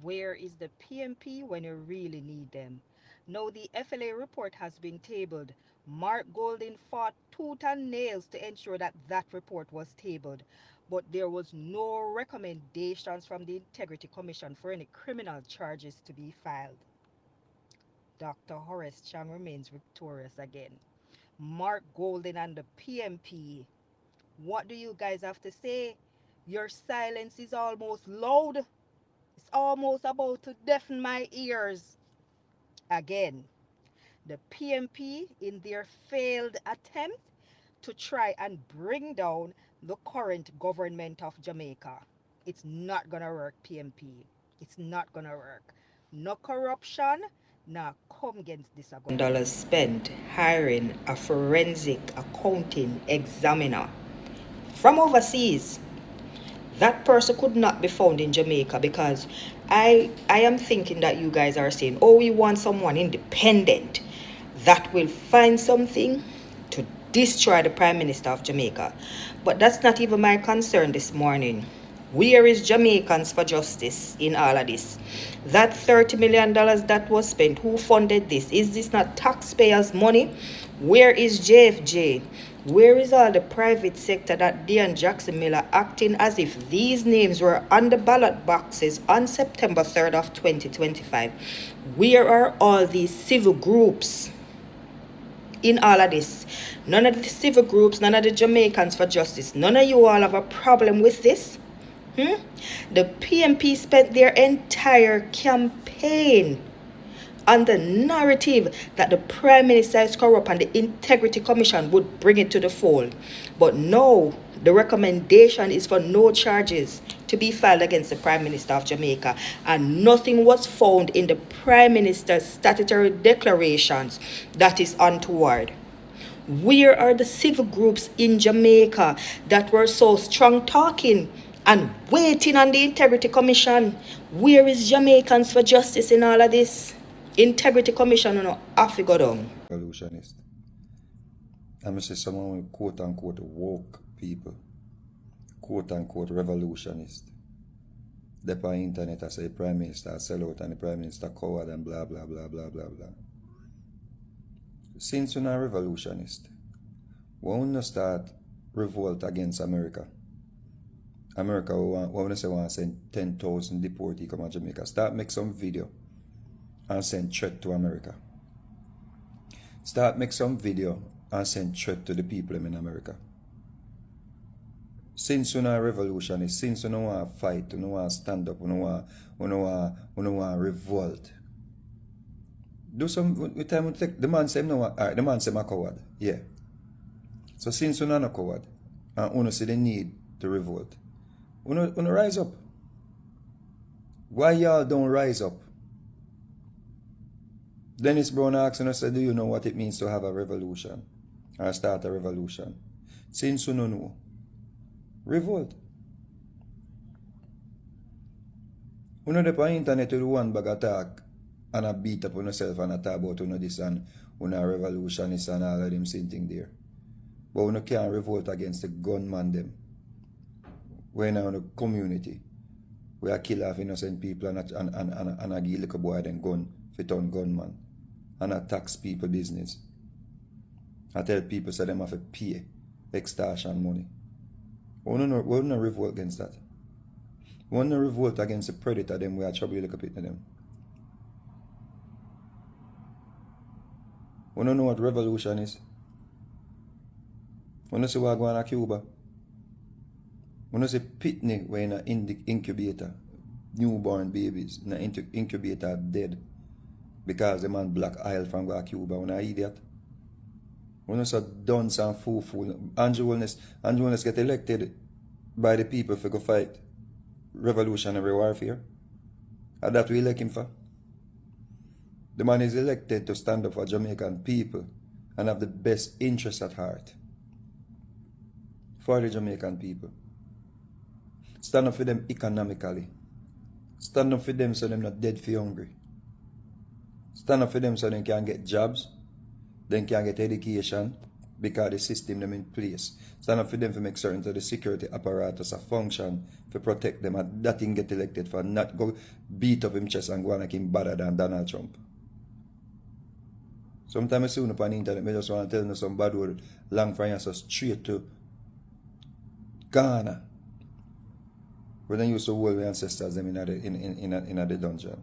Where is the PMP when you really need them? Now the FLA report has been tabled. Mark Golding fought tooth and nails to ensure that that report was tabled, but there was no recommendations from the Integrity Commission for any criminal charges to be filed. Dr. Horace Chang remains victorious again. Mark Golding and the PMP. What do you guys have to say? Your silence is almost loud. It's almost about to deafen my ears. Again, the PMP, in their failed attempt to try and bring down the current government of Jamaica. It's not gonna work, PMP. It's not gonna work. No corruption, now come against this government. Spent hiring a forensic accounting examiner from overseas. That person could not be found in Jamaica because I am thinking that you guys are saying, oh, we want someone independent that will find something to destroy the Prime Minister of Jamaica. But that's not even my concern this morning. Where is Jamaicans for Justice in all of this? That $30 million that was spent, who funded this? Is this not taxpayers' money? Where is JFJ? Where is all the private sector that Dion Jackson Miller acting as if these names were on the ballot boxes on September 3rd of 2025? Where are all these civil groups in all of this? None of the civil groups, none of the Jamaicans for Justice, none of you all have a problem with this? The PMP spent their entire campaign on the narrative that the Prime Minister is corrupt and the Integrity Commission would bring it to the fold. But no, the recommendation is for no charges to be filed against the Prime Minister of Jamaica, and nothing was found in the Prime Minister's statutory declarations that is untoward. Where are the civil groups in Jamaica that were so strong talking and waiting on the Integrity Commission? Where is Jamaicans for Justice in all of this? Integrity Commission, have to go down. Revolutionist. I'm say someone with quote unquote woke people, quote unquote revolutionist. The on internet I say Prime Minister sell out and the Prime Minister coward and blah blah blah blah blah blah. Since you're a revolutionist, we want to start revolt against America. America want to send 10,000 deportees come to Jamaica. Start make some video and send threat to America. Start make some video and send threat to the people in America. Since you're not a revolutionist, since you don't want to fight, you don't want to stand up, you don't want to revolt. Do some with time take the man say no, the man say I'm a coward. Yeah. So since you're not a coward and you see the need to revolt, you rise up. Why y'all don't rise up? Dennis Brown asked and I said, do you know what it means to have a revolution? Or start a revolution? Since you don't know, revolt. You know the internet with one bag attack and a beat up on yourself and a talk about this and a revolutionist and all of them same thing there. But you can't revolt against the gunman them. We're now in a community. We are kill off innocent people and a give little boy then gun fit on gunman. And a tax people business. I tell people so them have to pay extortion money. We don't revolt against that. We don't revolt against the predator them we are trouble little bit to them. We don't know what revolution is. We don't see what going on in Cuba. We don't see pitney when in the incubator. Newborn babies in the incubator dead. Because the man black oil from Cuba. We're not idiot. We're not so dunce and fool. Andrew Wilness get elected by the people for go fight revolutionary warfare. And that we elect him for. The man is elected to stand up for Jamaican people and have the best interests at heart. For the Jamaican people. Stand up for them economically. Stand up for them so they're not dead for hungry. Stand up for them so they can get jobs, they can get education, because the system them in place. Stand up for them to make certain that the security apparatus a function to protect them, and that thing get elected for not go beat up him chest and go and make him better than Donald Trump. Sometimes I see on the internet, I just want to tell you some bad word long from here, so straight to Ghana. Where they used to hold my ancestors them in the dungeon.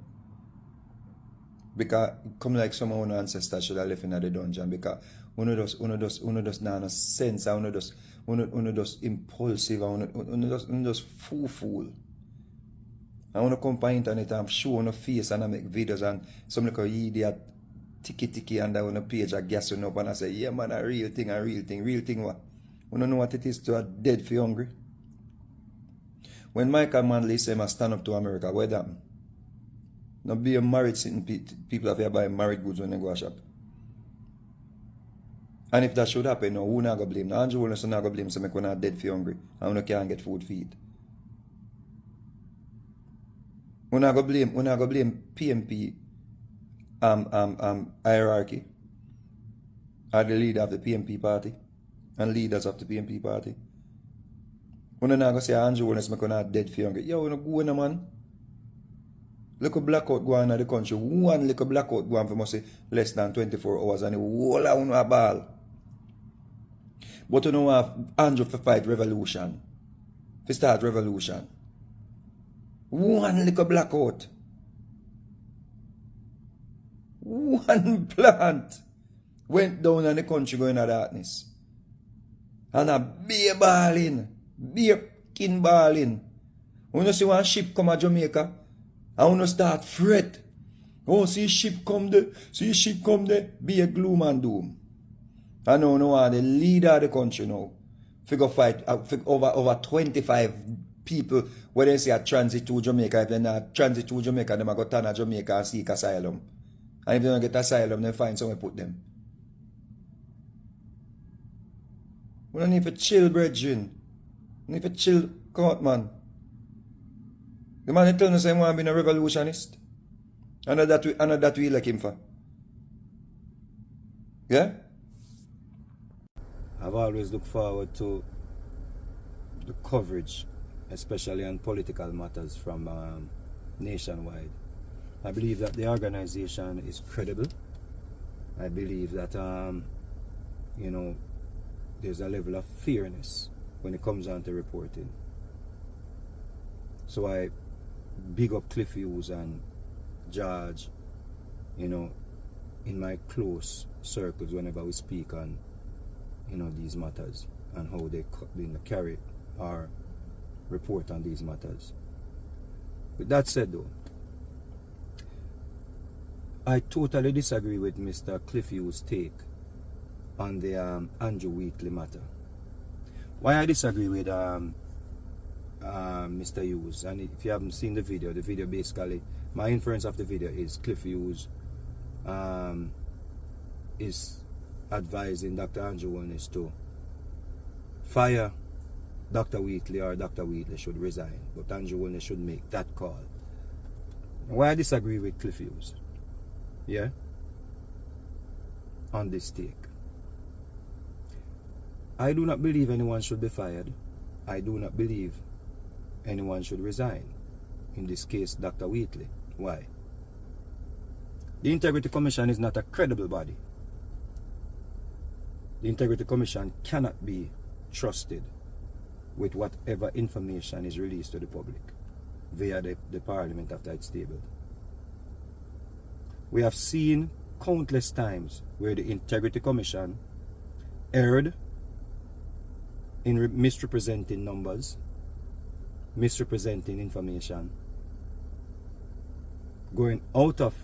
Because come like some of our ancestors should have left in the dungeon, because uno just no sense, uno just impulsive, uno just fool. And uno come on internet and show on face and I make videos and some like a idiot ticky under on a page I guess you up and I say, yeah man, a real thing what? Uno know what it is to a dead for hungry. When Michael Manley say I stand up to America, where that? Now be a married sitting people have here buy married goods when they go to shop. And if that should happen, now who not go blame? Now Andrew Wilson not go blame so make one not dead for hungry and we can't get food feed. We not go blame PMP hierarchy or the leader of the PMP party and leaders of the PMP party. We not go say Andrew Wilson make one not dead for hungry. Yo, we not go in man. Look at blackout go on in the country. One little blackout go on for must say less than 24 hours and the whole of a ball. But you know have Andrew for fight revolution. For start revolution. One little blackout. One plant went down in the country going to darkness. And a beer balling. Beer kin balling. When you see one ship come to Jamaica, I want to start fret. Oh, see ship come there, be a gloom and doom. I know the leader of the country now. Figure fight over 25 people when they say a transit to Jamaica. If they not transit to Jamaica, they go to Jamaica and seek asylum. And if they don't get asylum, they find somewhere to put them. We don't need to chill, brethren. We need to chill, come out, man. The man telling us he want to be a revolutionist. And that we like him for. Yeah? I've always looked forward to the coverage, especially on political matters from nationwide. I believe that the organization is credible. I believe that there's a level of fairness when it comes on to reporting. So I big up Cliff Hughes and George, in my close circles whenever we speak on, these matters and how they carry or report on these matters. With that said though, I totally disagree with Mr. Cliff Hughes' take on the Andrew Wheatley matter. Why I disagree with Mr. Hughes, and if you haven't seen the video basically, my inference of the video is Cliff Hughes is advising Dr. Andrew Wilnes to fire Dr. Wheatley, or Dr. Wheatley should resign, but Andrew Wilnes should make that call. Why I disagree with Cliff Hughes, yeah, on this take. I do not believe anyone should be fired. I do not believe anyone should resign. In this case, Dr. Wheatley. Why? The Integrity Commission is not a credible body. The Integrity Commission cannot be trusted with whatever information is released to the public via the Parliament after it's tabled. We have seen countless times where the Integrity Commission erred in misrepresenting numbers, misrepresenting information, going out of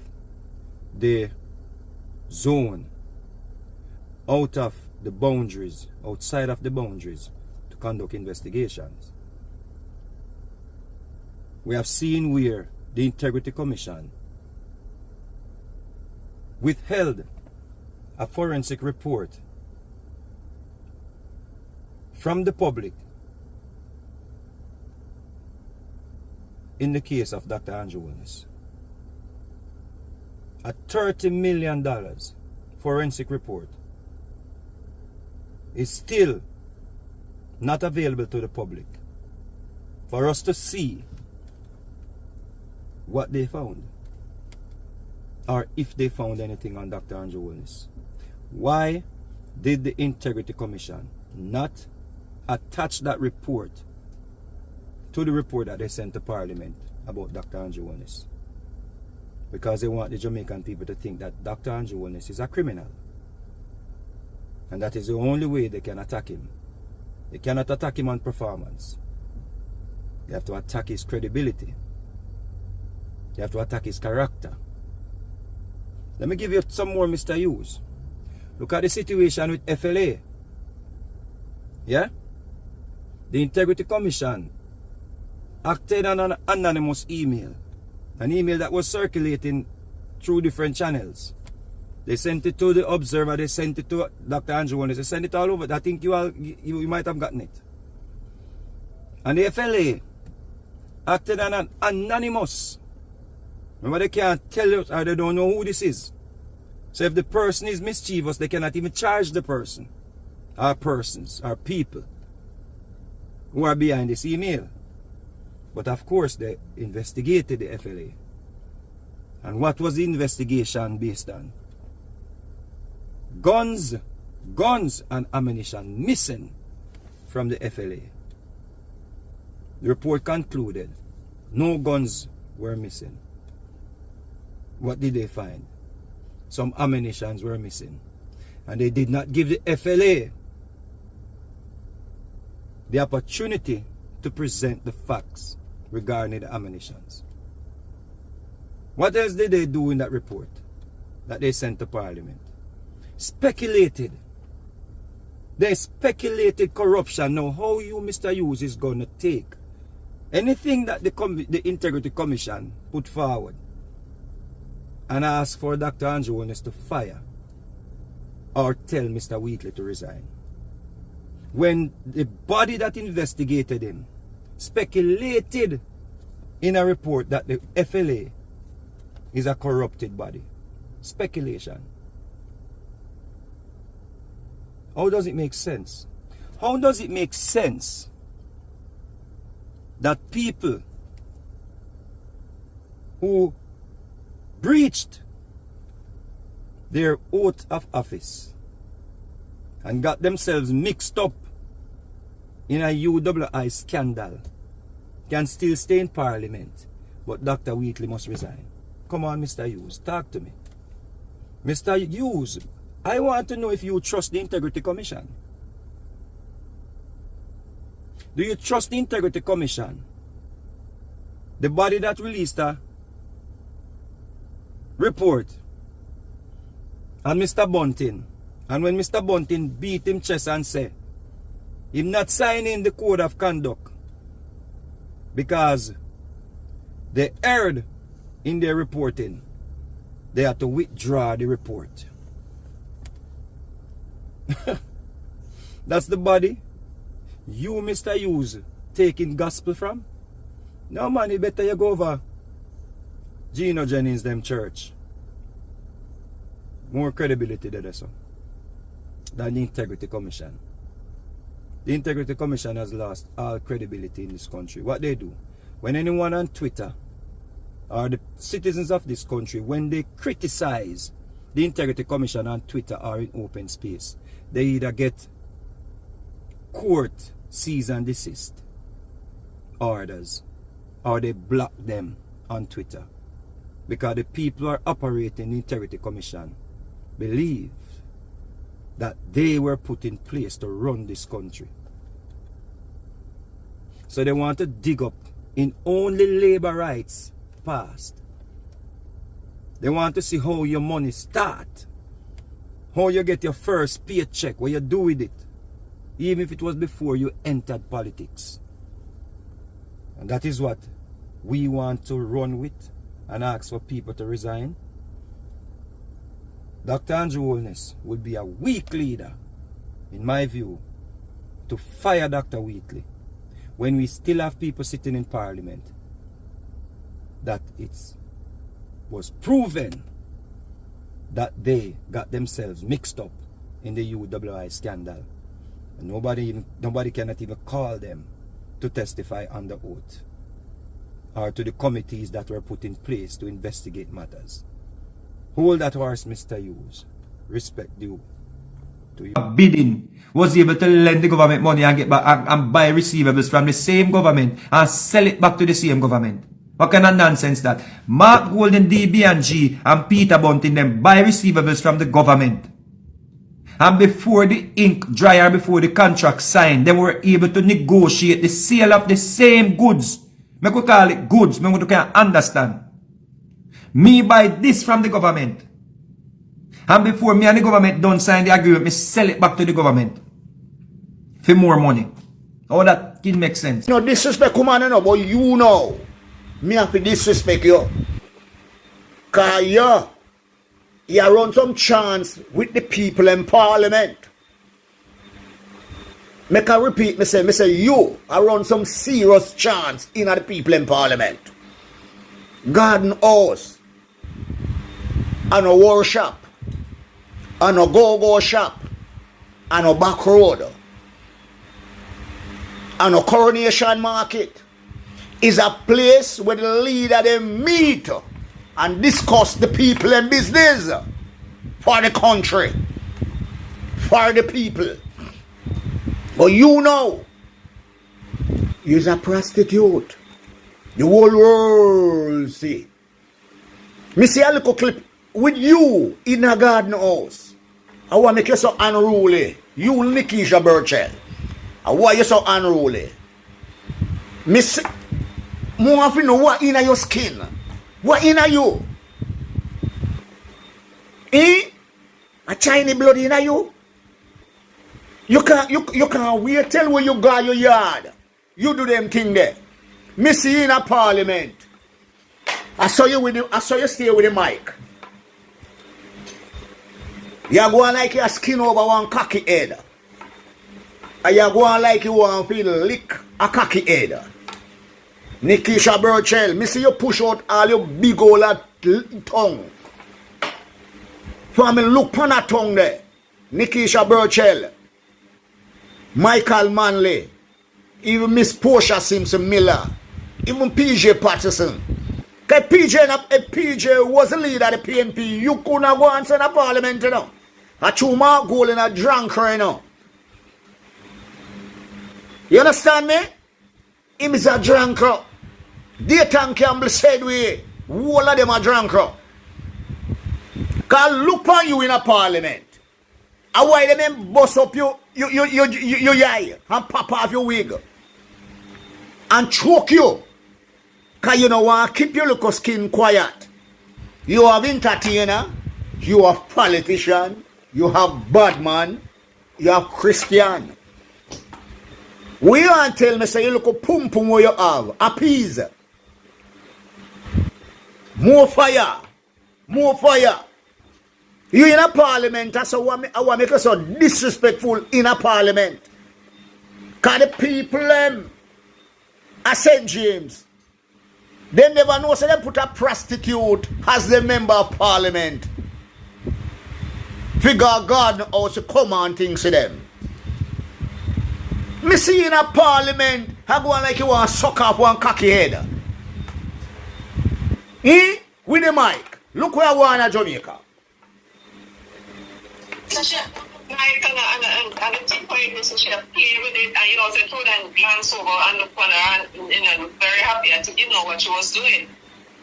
the zone, out of the boundaries, outside of the boundaries to conduct investigations. We have seen where the Integrity Commission withheld a forensic report from the public in the case of Dr. Andrew Wilnes. A $30 million forensic report is still not available to the public for us to see what they found, or if they found anything on Dr. Andrew Holness. Why did the Integrity Commission not attach that report to the report that they sent to Parliament about Dr. Andrew Holness? Because they want the Jamaican people to think that Dr. Andrew Holness is a criminal. And that is the only way they can attack him. They cannot attack him on performance. They have to attack his credibility. They have to attack his character. Let me give you some more, Mr. Hughes. Look at the situation with FLA. Yeah? The Integrity Commission acted on an anonymous email. An email that was circulating through different channels. They sent it to the Observer, they sent it to Dr. Andrew Holness, they sent it all over. I think you might have gotten it. And the FLA acted on an anonymous. Remember, they can't tell you, or they don't know who this is. So if the person is mischievous, they cannot even charge the person, or persons, or people who are behind this email. But of course, they investigated the FLA. And what was the investigation based on? Guns and ammunition missing from the FLA. The report concluded no guns were missing. What did they find? Some ammunitions were missing. And they did not give the FLA the opportunity to present the facts regarding the ammunitions. What else did they do in that report that they sent to Parliament? Speculated. They speculated corruption. Now, how you, Mr. Hughes, is going to take anything that the Integrity Commission put forward and ask for Dr. Andrew Holness to fire or tell Mr. Wheatley to resign, when the body that investigated him speculated in a report that the FLA is a corrupted body? Speculation. How does it make sense? How does it make sense that people who breached their oath of office and got themselves mixed up in a UWI scandal can still stay in Parliament, but Dr. Wheatley must resign? Come on, Mr. Hughes, talk to me. Mr. Hughes, I want to know if you trust the Integrity Commission. Do you trust the Integrity Commission? The body that released a report on Mr. Bunting, and when Mr. Bunting beat him chest and said him not signing the code of conduct because they erred in their reporting, they had to withdraw the report. That's the body you, Mr. Hughes, taking gospel from? No, man, it better you go over Gino Jennings them church. More credibility there, so, than the Integrity Commission. The Integrity Commission has lost all credibility in this country. What they do, when anyone on Twitter or the citizens of this country, when they criticize the Integrity Commission on Twitter or in open space, they either get court cease and desist orders or they block them on Twitter, because the people who are operating the Integrity Commission believe that they were put in place to run this country. So they want to dig up in only labor rights past. They want to see how your money start, how you get your first paycheck, what you do with it, even if it was before you entered politics. And that is what we want to run with and ask for people to resign. Dr. Andrew Holness would be a weak leader, in my view, to fire Dr. Wheatley when we still have people sitting in Parliament that it was proven that they got themselves mixed up in the UWI scandal. Nobody cannot even call them to testify under oath or to the committees that were put in place to investigate matters. Hold that horse, Mr. Hughes. Respect due to you. Bidding was able to lend the government money and get back and buy receivables from the same government and sell it back to the same government. What kind of nonsense that? Mark Golden, DB&G and Peter Bunting them buy receivables from the government. And before the ink dry or before the contract signed, they were able to negotiate the sale of the same goods. I could call it goods. I can understand. Me buy this from the government. And before me and the government don't sign the agreement, me sell it back to the government. For more money. All that can make sense. No disrespect, come on, no, but you know. Me have to disrespect you. Cause you run some chance with the people in parliament. Make I repeat, me say you I run some serious chance in the people in parliament. Garden house, and a workshop, and a go-go shop, and a back road, and a coronation market is a place where the leader they meet and discuss the people and business for the country, for the people. But you know, you're a prostitute. The whole world see. Me see a little clip with you in a garden house. I want to make you so unruly. You, Nikisha Burchell. I want you so unruly. Me see, more of you know what in your skin. What in you? Eh? A Chinese blood in you? You can't wait till when you go your yard. You do them thing there. Me see in a parliament. I saw you stay with the mic. You go like your skin over one cocky head. And you go like you want to lick a cocky head. Nikisha Burchell, me see you push out all your big old tongue. For me look on that tongue there. Nikisha Burchell, Michael Manley, even Miss Portia Simpson Miller, even PJ Patterson. Because PJ was the leader of the PNP. You couldn't go and send a parliament, you know. A true Mark Gold and a drunker, you know. You understand me? Him is a drunker. Dayton Campbell said we all of them are drunker. Because look on you in a parliament. And why them bust up your eye and pop off your wig and choke you. Because you know want to keep your little skin quiet. You have entertainer, you have politician, you have bad man, you have Christian. We want to tell me say you look a pum pum where you have, appease. More fire. More fire. You in a parliament, that's how I want make us so disrespectful in a parliament. Because the people at St. James, they never know, so they put a prostitute as the member of parliament. Figure God also come on things to them. Me see in a parliament, I go on like you want to suck off one cocky head. With the mic. Look where I want in Jamaica. Mike and the team point is she play with it and you know they told and glance over and look on her and you know very happy and you know what she was doing.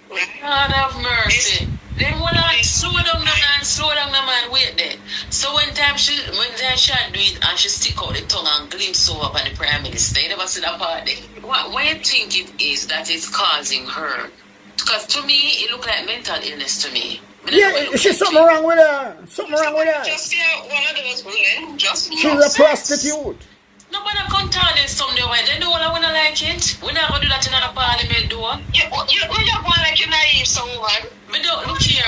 Right? God have mercy. Then when I slow down the man, wait there. So when time she do it and she stick out the tongue and glimpse over by the Prime Minister, you never see that part there. What you think it is that is causing her? Because to me, it look like mental illness to me. Yeah, she's something wrong with her. Something wrong with her. Just one of those women. Just she's a prostitute. No, but I'm content someday when they know I wanna like it. We're not gonna do that in a parliament door. You're going like you're naive, so woman. Me don't look here,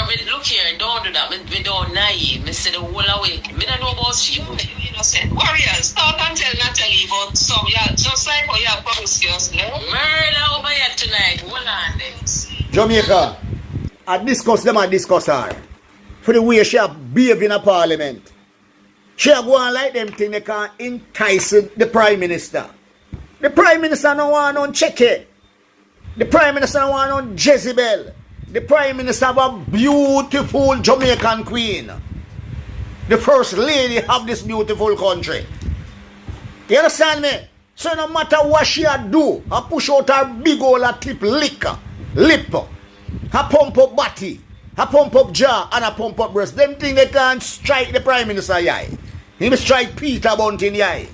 don't do that. Me don't naive. Me say the whole away. Me don't know about you. Innocent warriors. Talk and tell Natalie about some just like how you have promiscuous, no? Murder over here tonight. Hold on then. Jamaica, I discuss her. For the way she have behaved in a parliament. She go on like them thing they can entice the Prime Minister. The Prime Minister no want on check it. The Prime Minister no want on Jezebel. The Prime Minister have a beautiful Jamaican queen. The first lady of this beautiful country. You understand me? So no matter what she do, I push out her big old tip lip, I pump up body, I pump up jaw, and I pump up breast. Them thing they can't strike the Prime Minister yai. He will strike Peter Bunting yai.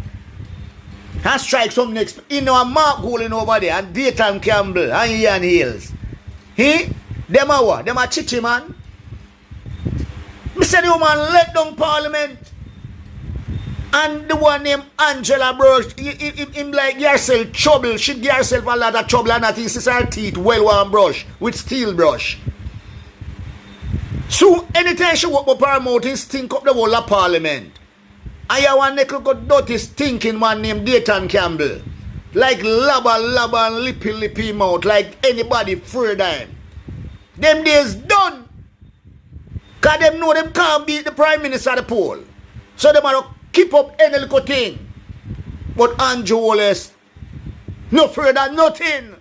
And strike some next. You know a Mark Golding over there, and Dayton Campbell, and Ian Hills. Them a what? Them a chichi man. Me say the woman let down Parliament. And the one named Angela Brush, him like get herself trouble. She get herself a lot of trouble and that is her teeth well one brush with steel brush. So anytime she walk up her mouth, he stink up the whole of Parliament. I have one little good dirty stinking man named Dayton Campbell. Like laba and lippy mouth, like anybody afraid of him. Them days done. Cause them know them can't beat the Prime Minister at the poll. So them are keep up any little thing. But Andrew Wallace, no afraid of nothing.